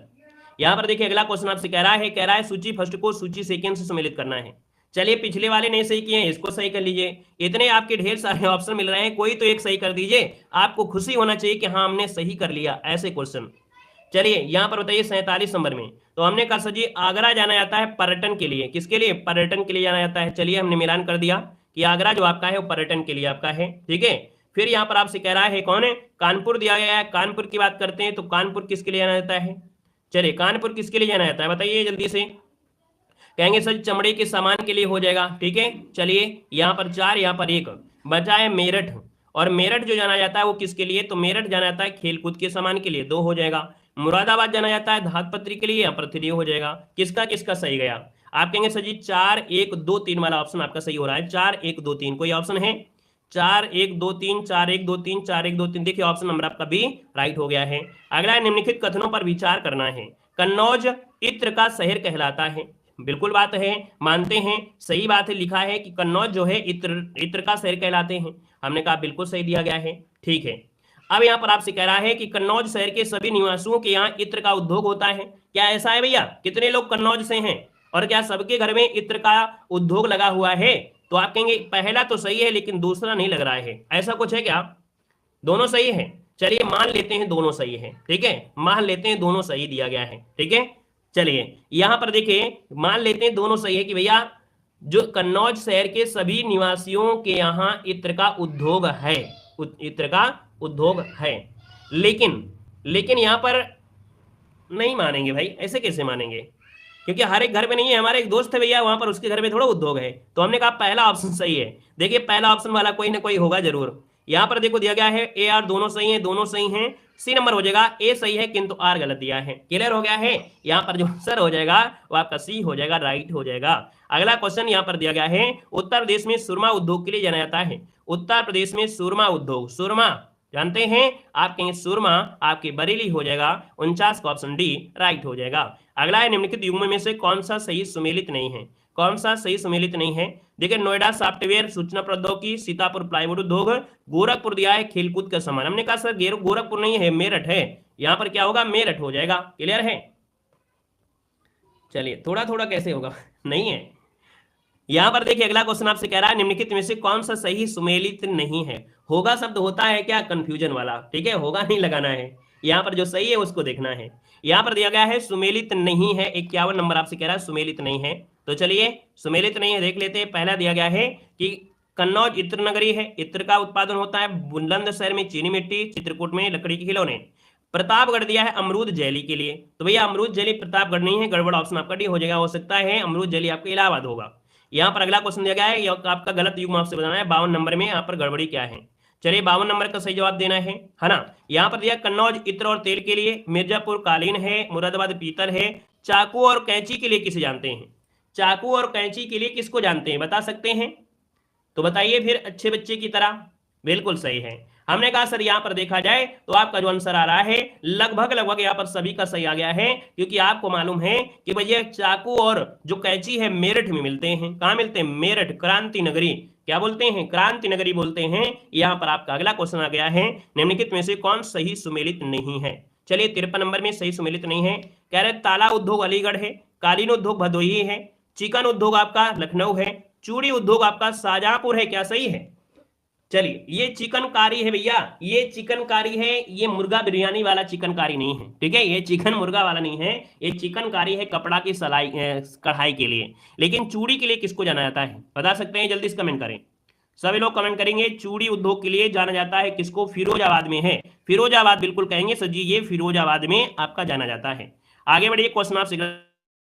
यहाँ पर देखिए अगला क्वेश्चन आपसे कह रहा है सूची फर्स्ट को सूची सेकंड से सम्मिलित करना है। चलिए पिछले वाले नहीं सही किए हैं, इसको सही कर लीजिए। इतने आपके ढेर सारे ऑप्शन मिल रहे हैं, कोई तो एक सही कर दीजिए, आपको खुशी होना चाहिए कि हाँ हमने सही कर लिया, ऐसे क्वेश्चन। चलिए यहाँ पर बताइए 47 नंबर में, तो हमने कहा सर जी आगरा जाना जाता है पर्यटन के लिए, किसके लिए? पर्यटन के लिए जाना जाता है। चलिए हमने मिलान कर दिया कि आगरा जो आपका है वो पर्यटन के लिए आपका है, ठीक है। फिर यहाँ पर आपसे कह रहा है कौन है? कानपुर दिया गया है। कानपुर की बात करते हैं तो कानपुर किसके लिए जाना जाता है? चलिए कानपुर किसके लिए जाना जाता है बताइए जल्दी से। कहेंगे सर चमड़े के सामान के लिए हो जाएगा, ठीक है। चलिए यहाँ पर 4, यहाँ पर 1 बचा है मेरठ, और मेरठ जो जाना जाता है वो किसके लिए? तो मेरठ जाना जाता है खेलकूद के सामान के लिए, 2 हो जाएगा। मुरादाबाद जाना जाता है धातपत्री के लिए, यहाँ पर 3 हो जाएगा। किसका किसका सही गया? आप कहेंगे सर जी 4 1 2 3 वाला ऑप्शन आपका सही हो रहा है। 4 1 2 3 कोई ऑप्शन है? 4 1 2 3 4 1 2 3 4 1 2 3, देखिए ऑप्शन नंबर आपका बी राइट हो गया है। अगला निम्नलिखित कथनों पर विचार करना है। कन्नौज इत्र का शहर कहलाता है, बिल्कुल बात है, मानते हैं, सही बात है। लिखा है कि कन्नौज जो है इत्र का शहर कहलाते हैं, हमने कहा बिल्कुल सही दिया गया है, ठीक है। अब यहाँ पर आपसे कह रहा है कि कन्नौज शहर के सभी निवासियों के यहाँ इत्र का उद्योग होता है। क्या ऐसा है भैया? कितने लोग कन्नौज से हैं और क्या सबके घर में इत्र का उद्योग लगा हुआ है? तो आप कहेंगे पहला तो सही है लेकिन दूसरा नहीं लग रहा है, ऐसा कुछ है क्या? दोनों सही है। चलिए मान लेते हैं दोनों सही है, ठीक है, मान लेते हैं दोनों सही दिया गया है, ठीक है। चलिए यहां पर देखिए मान लेते हैं दोनों सही है कि भैया जो कन्नौज शहर के सभी निवासियों के यहाँ इत्र का उद्योग है, इत्र का उद्योग है, लेकिन यहां पर नहीं मानेंगे भाई, ऐसे कैसे मानेंगे? क्योंकि हर एक घर में नहीं है। हमारे एक दोस्त है भैया, वहां पर उसके घर में थोड़ा उद्योग है, तो हमने कहा पहला ऑप्शन सही है। देखिए पहला ऑप्शन वाला कोई ना कोई होगा जरूर। यहां पर देखो दिया गया है ए आर, दोनों सही है, दोनों सही हैं। सी नंबर हो जाएगा, ए सही है किंतु आर गलत दिया है। क्लियर हो गया है? यहाँ पर जो आंसर हो जाएगा वो आपका सी हो जाएगा, राइट हो जाएगा। अगला क्वेश्चन यहाँ पर दिया गया है, उत्तर प्रदेश में सुरमा उद्योग के लिए जाना जाता है। उत्तर प्रदेश में सुरमा उद्योग, सुरमा जानते हैं आप कहेंगे सुरमा, आपके बरेली हो जाएगा। 49 का ऑप्शन डी राइट हो जाएगा। अगला है निम्नलिखित युग्म में से कौन सा सही सुमेलित नहीं है? कौन सा सही सुमेलित नहीं है? देखिए नोएडा सॉफ्टवेयर सूचना प्रौद्योगिकी, सीतापुर प्लाईवुड उद्योग, गोरखपुर दिया है खेलकूद का सामान। हमने कहा सर गोरखपुर नहीं है, मेरठ है। यहां पर क्या होगा? मेरठ हो जाएगा। क्लियर है? चलिए थोड़ा थोड़ा कैसे होगा नहीं है। यहां पर देखिए अगला क्वेश्चन आपसे कह रहा है निम्नलिखित में से कौन सा सही सुमेलित नहीं है? होगा शब्द होता है क्या? कंफ्यूजन वाला, ठीक है, होगा नहीं लगाना है। यहां पर जो सही है उसको देखना है। यहां पर दिया गया है सुमेलित नहीं है, 51 नंबर आपसे कह रहा है सुमेलित नहीं है। तो चलिए सुमेलित नहीं है देख लेते हैं। पहला दिया गया है कि कन्नौज इत्र नगरी है, इत्र का उत्पादन होता है। बुलंदशहर में चीनी मिट्टी, चित्रकूट में लकड़ी के खिलौने। प्रतापगढ़ दिया है अमरूद जैली के लिए, तो भैया अमरूद जैली प्रतापगढ़ नहीं है, गड़बड़ ऑप्शन आपका डी हो जाएगा। हो सकता है अमरूद जैली आपका इलाहाबाद होगा। यहाँ पर अगला क्वेश्चन दिया गया है, आपका गलत युग्म आपसे बताना है 52 नंबर में, यहाँ पर गड़बड़ी क्या है? चलिए 52 नंबर का सही जवाब देना है ना। यहाँ पर दिया कन्नौज इत्र और तेल के लिए, मिर्जापुर कालीन है, मुरादाबाद पीतल है। चाकू और कैंची के लिए किसे जानते हैं? चाकू और कैंची के लिए किसको जानते हैं बता सकते हैं? तो बताइए फिर अच्छे बच्चे की तरह। बिल्कुल सही है। हमने कहा सर यहाँ पर देखा जाए तो आपका जो आंसर आ रहा है लगभग यहाँ पर सभी का सही आ गया है, क्योंकि आपको मालूम है कि भैया चाकू और जो कैंची है मेरठ में मिलते हैं। कहाँ मिलते हैं? मेरठ, क्रांति नगरी, क्या बोलते हैं? क्रांति नगरी बोलते हैं। यहाँ पर आपका अगला क्वेश्चन आ गया है, निम्नलिखित में से कौन सही सुमेलित नहीं है? चलिए 53 नंबर में सही सुमेलित नहीं है। कह रहे ताला उद्योग अलीगढ़ है, कालीन उद्योग भदोही है, चिकन उद्योग आपका लखनऊ है, चूड़ी उद्योग आपका शाहजहांपुर है। क्या सही है? चलिए ये चिकनकारी है भैया, ये चिकनकारी है, ये मुर्गा बिरयानी वाला चिकनकारी नहीं है, ठीक है, ये चिकन मुर्गा वाला नहीं है, ये चिकनकारी है कपड़ा की सलाई कढ़ाई के लिए। लेकिन चूड़ी के लिए किसको जाना जाता है बता सकते हैं? जल्दी से कमेंट करें, सभी लोग कमेंट करेंगे। चूड़ी उद्योग के लिए जाना जाता है किसको? फिरोजाबाद में है, फिरोजाबाद बिल्कुल कहेंगे सर जी, ये फिरोजाबाद में आपका जाना जाता है। आगे बढ़िए, क्वेश्चन आपसे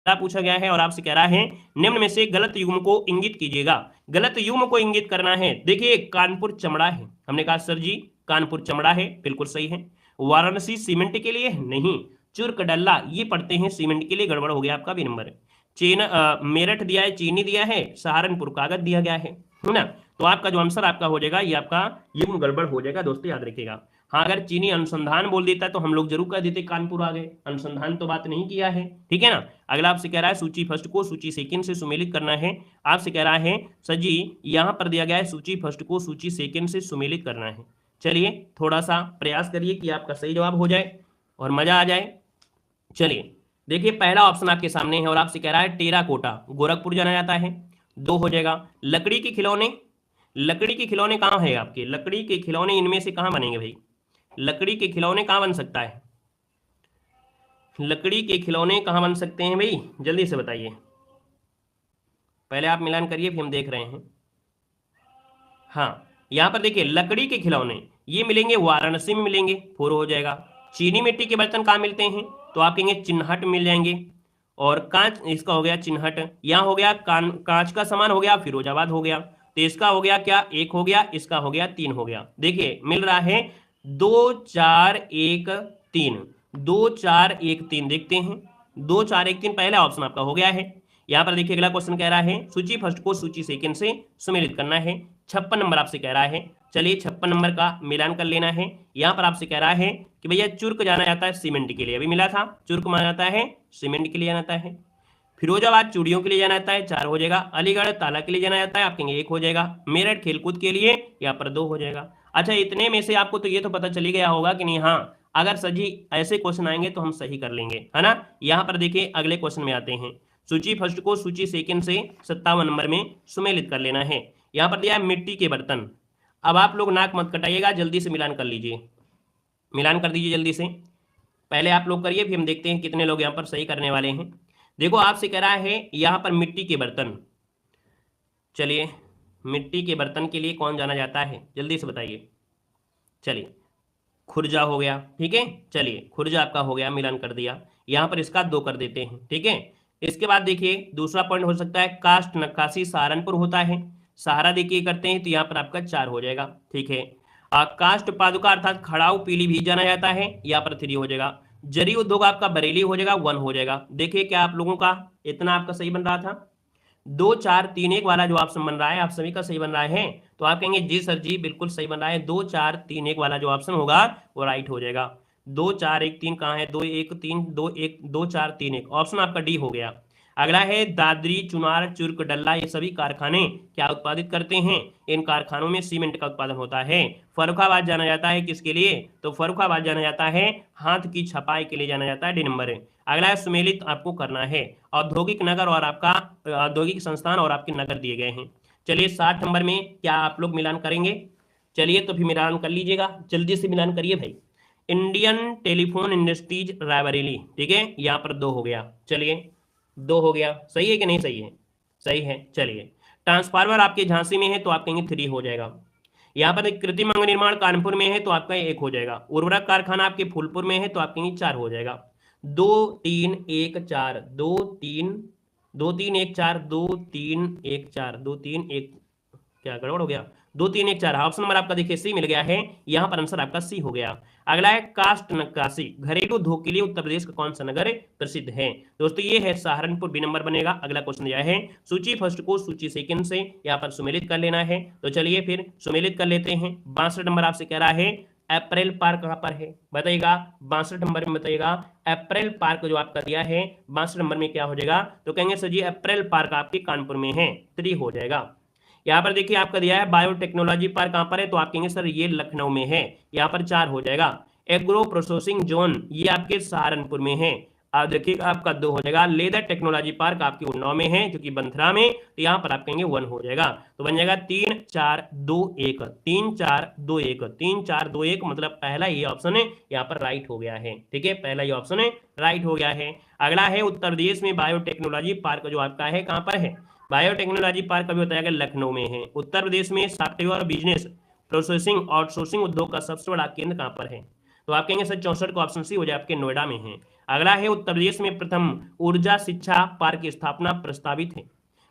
पूछा गया है और आपसे कह रहा है निम्न में से गलत युग्म को इंगित कीजिएगा। गलत युग्म को इंगित करना है। देखिए कानपुर चमड़ा है, हमने कहा सर जी कानपुर चमड़ा है, बिल्कुल सही है। वाराणसी सीमेंट के लिए नहीं, चुर्क डल्ला ये पढ़ते हैं सीमेंट के लिए, गड़बड़ हो गया आपका भी नंबर। मेरठ दिया है, चीनी दिया है, सहारनपुर कागज दिया गया है ना। तो आपका जो आंसर आपका हो जाएगा ये आपका युग्म गड़बड़ हो जाएगा दोस्तों, याद रखिएगा। हाँ अगर चीनी अनुसंधान बोल देता तो हम लोग जरूर कह देते कानपुर आ गए, अनुसंधान तो बात नहीं किया है, ठीक है ना। अगला आपसे कह रहा है सूची फर्स्ट को सूची सेकंड से सुमेलित करना है। आपसे कह रहा है सर जी यहाँ पर दिया गया है सूची फर्स्ट को सूची सेकंड से सुमेलित करना है। चलिए थोड़ा सा प्रयास करिए कि आपका सही जवाब हो जाए और मजा आ जाए। चलिए देखिए पहला ऑप्शन आपके सामने है और आपसे कह रहा है टेराकोटा गोरखपुर जाना जाता है, 2 हो जाएगा। लकड़ी के खिलौने, लकड़ी के खिलौने कहाँ है आपके, लकड़ी के खिलौने इनमें से कहाँ बनेंगे भाई, लकड़ी के खिलौने कहाँ बन सकता है, लकड़ी के खिलौने कहाँ बन सकते हैं भाई, जल्दी से बताइए, पहले आप मिलान करिए फिर हम देख रहे हैं। हाँ, यहाँ पर देखिए लकड़ी के खिलौने ये मिलेंगे वाराणसी में मिलेंगे, 4 हो जाएगा। चीनी मिट्टी के बर्तन कहाँ मिलते हैं, तो आप कहेंगे चिन्हट मिल जाएंगे। और कांच, इसका हो गया चिन्हट, यहाँ हो गया कांच का सामान हो गया फिरोजाबाद हो गया। तो इसका हो गया क्या, 1 हो गया, इसका हो गया 3 हो गया। देखिए मिल रहा है 2 4 1 3, 2 4 1 3, देखते हैं 2 4 1 3, पहला ऑप्शन आपका हो गया है। यहाँ पर देखिए अगला क्वेश्चन कह रहा है सूची फर्स्ट को सूची सेकंड से सुमेलित करना है। 56 नंबर आपसे कह रहा है, चलिए 56 नंबर का मिलान कर लेना है। यहाँ पर आपसे कह रहा है कि भैया चुर्क जाना जाता है सीमेंट के लिए, अभी मिला था, चुर्क माना जाता है सीमेंट के लिए जाना जाता है। फिरोजाबाद चूड़ियों के लिए जाना जाता है, 4 हो जाएगा। अलीगढ़ ताला के लिए जाना जाता है, आप कहेंगे 1 हो जाएगा। मेरठ खेलकूद के लिए यहाँ पर 2 हो जाएगा। अच्छा, इतने में से आपको तो ये तो पता चली गया होगा कि नहीं, हाँ अगर सजी ऐसे क्वेश्चन आएंगे तो हम सही कर लेंगे, है ना। यहाँ पर देखिए अगले क्वेश्चन में आते हैं। सूची फर्स्ट को सूची सेकंड से 57 नंबर में सुमेलित कर लेना है। यहाँ पर दिया है मिट्टी के बर्तन। अब आप लोग नाक मत कटाइएगा, जल्दी से मिलान कर लीजिए, मिलान कर दीजिए जल्दी से, पहले आप लोग करिए फिर हम देखते हैं कितने लोग यहाँ पर सही करने वाले हैं। देखो आपसे कह रहा है यहाँ पर मिट्टी के बर्तन, चलिए मिट्टी के बर्तन के लिए कौन जाना जाता है, जल्दी से बताइए। चलिए खुरजा हो गया, ठीक है, चलिए खुरजा आपका हो गया, मिलान कर दिया। यहाँ पर इसका 2 कर देते हैं, ठीक है। इसके बाद देखिए दूसरा पॉइंट हो सकता है कास्ट नक्काशी सहारनपुर होता है, सहारा देखिए करते हैं तो यहाँ पर आपका 4 हो जाएगा, ठीक है। कास्ट पादुका अर्थात खड़ाऊ पीलीभीत जाना जाता है, यहाँ पर 3 हो जाएगा। जरी उद्योग आपका बरेली हो जाएगा, 1 हो जाएगा। देखिए क्या आप लोगों का इतना आपका सही बन रहा था, 2 4 3 1 वाला जो ऑप्शन बन रहा है आप सभी का सही बन रहा है, तो आप कहेंगे जी सर जी बिल्कुल सही बन रहा है। 2 4 3 1 वाला जो ऑप्शन होगा वो राइट हो जाएगा। 2 4 1 3 कहाँ है, 2 1 3 2 1 2 4 3 1, ऑप्शन आपका डी हो गया। अगला है दादरी चुनार चुर्क डल्ला, ये सभी कारखाने क्या उत्पादित करते हैं, इन कारखानों में सीमेंट का उत्पादन होता है। फर्रुखाबाद जाना जाता है किसके लिए, तो फर्रुखाबाद जाना जाता है हाथ की छपाई के लिए जाना जाता है, डी नंबर है। अगला है सुमेलित आपको करना है, औद्योगिक नगर और आपका औद्योगिक संस्थान और आपके नगर दिए गए हैं। चलिए 60 नंबर में क्या आप लोग मिलान करेंगे, चलिए तो फिर मिलान कर लीजिएगा, जल्दी से मिलान करिए भाई। इंडियन टेलीफोन इंडस्ट्रीज रायबरेली, ठीक है, यहाँ पर 2 हो गया, चलिए 2 हो गया, सही है कि नहीं सही है, सही है। चलिए ट्रांसफार्मर आपके झांसी में है तो आप कहेंगे 3 हो जाएगा। यहाँ पर कृत्रिम अंग निर्माण कानपुर में है तो आपका 1 हो जाएगा। उर्वरक कारखाना आपके फूलपुर में है तो आप कहेंगे 4 हो जाएगा। 2 3 1 4 2 3 2 3 1 4 2 3 1 4 2 3 1, क्या गड़बड़ हो गया, 2 3 1 4, ऑप्शन नंबर आपका देखिए सी मिल गया है, यहाँ पर आंसर आपका सी हो गया। अगला है कास्ट नक्काशी, घरेलू उद्योग के लिए उत्तर प्रदेश का कौन सा नगर प्रसिद्ध है, दोस्तों ये है सहारनपुर, बी नंबर बनेगा। अगला क्वेश्चन यह है सूची फर्स्ट को सूची सेकंड से यहाँ पर सुमेलित कर लेना है, तो चलिए फिर सुमेलित कर लेते हैं। 62 नंबर आपसे कह रहा है अप्रैल पार्क कहाँ पर है, बताइएगा 62 नंबर में बताइएगा। अप्रैल पार्क जो आपका दिया है 62 नंबर में क्या हो जाएगा, तो कहेंगे सर जी अप्रैल पार्क आपके कानपुर में है, 3 हो जाएगा। यहाँ पर देखिए आपका दिया है बायोटेक्नोलॉजी पार्क कहाँ पर है, तो आप कहेंगे सर ये लखनऊ में है, यहाँ पर 4 हो जाएगा। एग्रो प्रोसेसिंग जोन ये आपके सहारनपुर में है, आप देखिए आपका 2 हो जाएगा। लेदर टेक्नोलॉजी पार्क आपके उन्नाव में है जो कि बंथरा में, तो यहाँ पर आप कहेंगे 1 हो जाएगा, तो बन जाएगा 3 4 2 1 3 4 2 1 3 4 2 1, मतलब पहला ये ऑप्शन है यहाँ पर राइट हो गया है, ठीक है, पहला ये ऑप्शन है राइट हो गया है। अगला है उत्तर प्रदेश में बायोटेक्नोलॉजी पार्क जो आपका है कहाँ पर है, बायोटेक्नोलॉजी पार्क अभी बताया गया लखनऊ में है। उत्तर प्रदेश में सॉफ्टवेयर बिजनेस प्रोसेसिंग आउटसोर्सिंग उद्योग का सबसे बड़ा केंद्र कहाँ पर है, तो आप कहेंगे सर 64 का ऑप्शन सी हो जाए, आपके नोएडा में है। अगला है उत्तर प्रदेश में प्रथम ऊर्जा शिक्षा पार्क की स्थापना प्रस्तावित है,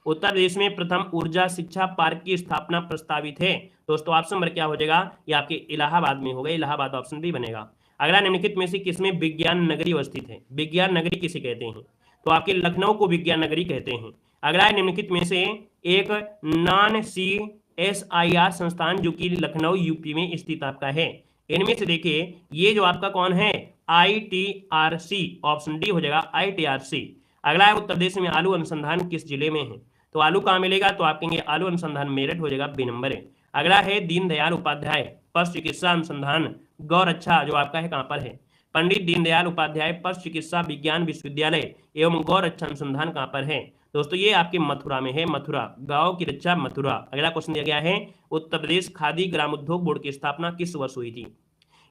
उत्तर प्रदेश में प्रथम ऊर्जा शिक्षा पार्क की स्थापना प्रस्तावित है, दोस्तों ऑप्शन नंबर क्या हो जाएगा, ये आपके इलाहाबाद में होगा, इलाहाबाद ऑप्शन भी बनेगा। अगला निम्नलिखित में से किसमें विज्ञान नगरी अवस्थित है, विज्ञान नगरी किसे कहते हैं, तो आपके लखनऊ को विज्ञान नगरी कहते हैं। अगला है निम्नलिखित में से एक नॉन CSIR संस्थान जो कि लखनऊ यूपी में स्थित आपका है, इनमें से देखिए ये जो आपका कौन है ITRC, ऑप्शन डी हो जाएगा ITRC। अगला है उत्तर प्रदेश में आलू अनुसंधान किस जिले में है, तो आलू कहाँ मिलेगा, तो आप कहेंगे आलू अनुसंधान मेरठ हो जाएगा, बी नंबर है। अगला है दीनदयाल उपाध्याय पशु चिकित्सा अनुसंधान गौरक्षा जो आपका है कहाँ पर है, पंडित दीनदयाल उपाध्याय पशु चिकित्सा विज्ञान विश्वविद्यालय एवं गौरक्षा अनुसंधान कहाँ पर है, दोस्तों ये आपके मथुरा में है, मथुरा, गांव की रक्षा मथुरा। अगला क्वेश्चन दिया गया है, उत्तर प्रदेश खादी ग्राम उद्योग बोर्ड की स्थापना किस वर्ष हुई थी?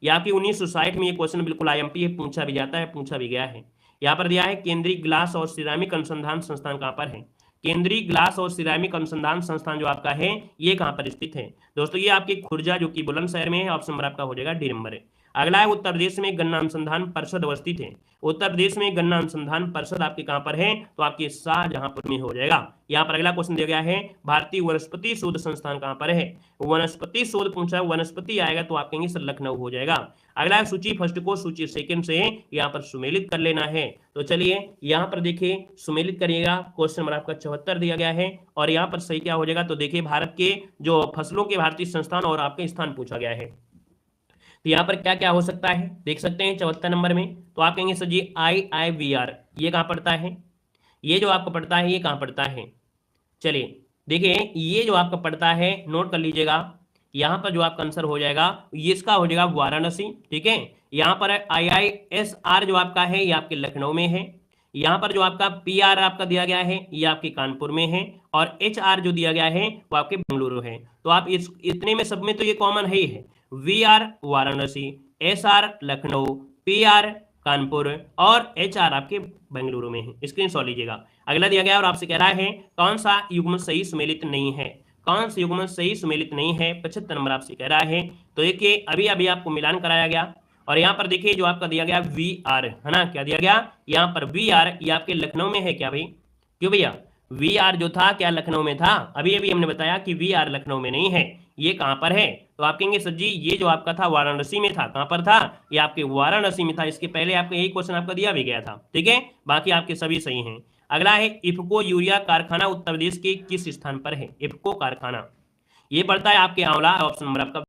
यहाँ की 1960 में ये क्वेश्चन बिल्कुल आईएमपी है, पूछा भी जाता है, पूछा भी गया है। यहाँ पर दिया है केंद्रीय ग्लास और सिरामिक अनुसंधान संस्थान कहाँ पर है? केंद्रीय ग्लास और सिरामिक अनुसंधान संस्थान जो आपका है ये कहाँ पर स्थित है? दोस्तों ये आपकी खुर्जा जो कि बुलंदशहर में है। ऑप्शन नंबर आपका हो जाएगा डी नंबर है। अगला है, उत्तर प्रदेश में गन्ना अनुसंधान परिषद अवस्थित है। उत्तर प्रदेश में गन्ना अनुसंधान परिषद आपके कहां पर है? तो आपके शाहजहांपुर में हो जाएगा। यहां पर अगला क्वेश्चन दिया गया है, भारतीय वनस्पति शोध संस्थान कहां पर है? वनस्पति शोध पूछा, वनस्पति आएगा तो आप कहेंगे सर लखनऊ हो जाएगा। अगला है, सूची फर्स्ट को सूची सेकंड से यहाँ पर सुमेलित कर लेना है। तो चलिए यहाँ पर देखिए सुमेलित करिएगा। क्वेश्चन नंबर आपका 74 दिया गया है और यहाँ पर सही क्या हो जाएगा? तो देखिए भारत के जो फसलों के भारतीय संस्थान और आपके स्थान पूछा गया है। तो यहाँ पर क्या क्या हो सकता है देख सकते हैं 74 नंबर में। तो आप कहेंगे सर जी IIVR ये कहाँ पड़ता है? ये जो आपको पड़ता है ये कहाँ पड़ता है? चलिए देखिए ये जो आपका पड़ता है नोट कर लीजिएगा। यहाँ पर जो आपका आंसर हो जाएगा ये इसका हो जाएगा वाराणसी। ठीक है, यहाँ पर IISR जो आपका है ये आपके लखनऊ में है। यहाँ पर जो आपका PR आपका दिया गया है ये आपके कानपुर में है और HR जो दिया गया है वो आपके बेंगलुरु है। तो आप इतने में सब में तो ये कॉमन है ही है। VR Varanasi, SR Lucknow, PR Kanpur और HR आपके बेंगलुरु में है। स्क्रीनशॉट लीजिएगा। अगला दिया गया और आपसे कह रहा है कौन सा युग्म सही सुमेलित नहीं है? कौन सा युग्म सही सुमेलित नहीं है? 75 नंबर आपसे कह रहा है। तो देखिए अभी अभी आपको मिलान कराया गया और यहाँ पर देखिए जो आपका दिया गया VR है ना, क्या दिया गया यहाँ पर VR ये आपके लखनऊ में है क्या भाई? क्यों भैया? VR जो था क्या लखनऊ में था? अभी अभी हमने बताया कि VR लखनऊ में नहीं है, ये कहां पर है? तो आप कहेंगे सर जी ये जो आपका था वाराणसी में था। कहां पर था? ये आपके वाराणसी में था। इसके पहले आपका यही क्वेश्चन आपका दिया भी गया था। ठीक है, बाकी आपके सभी सही हैं। अगला है, इफको यूरिया कारखाना उत्तर प्रदेश के किस स्थान पर है? इफको कारखाना ये पड़ता है आपके आंवला। ऑप्शन नंबर आपका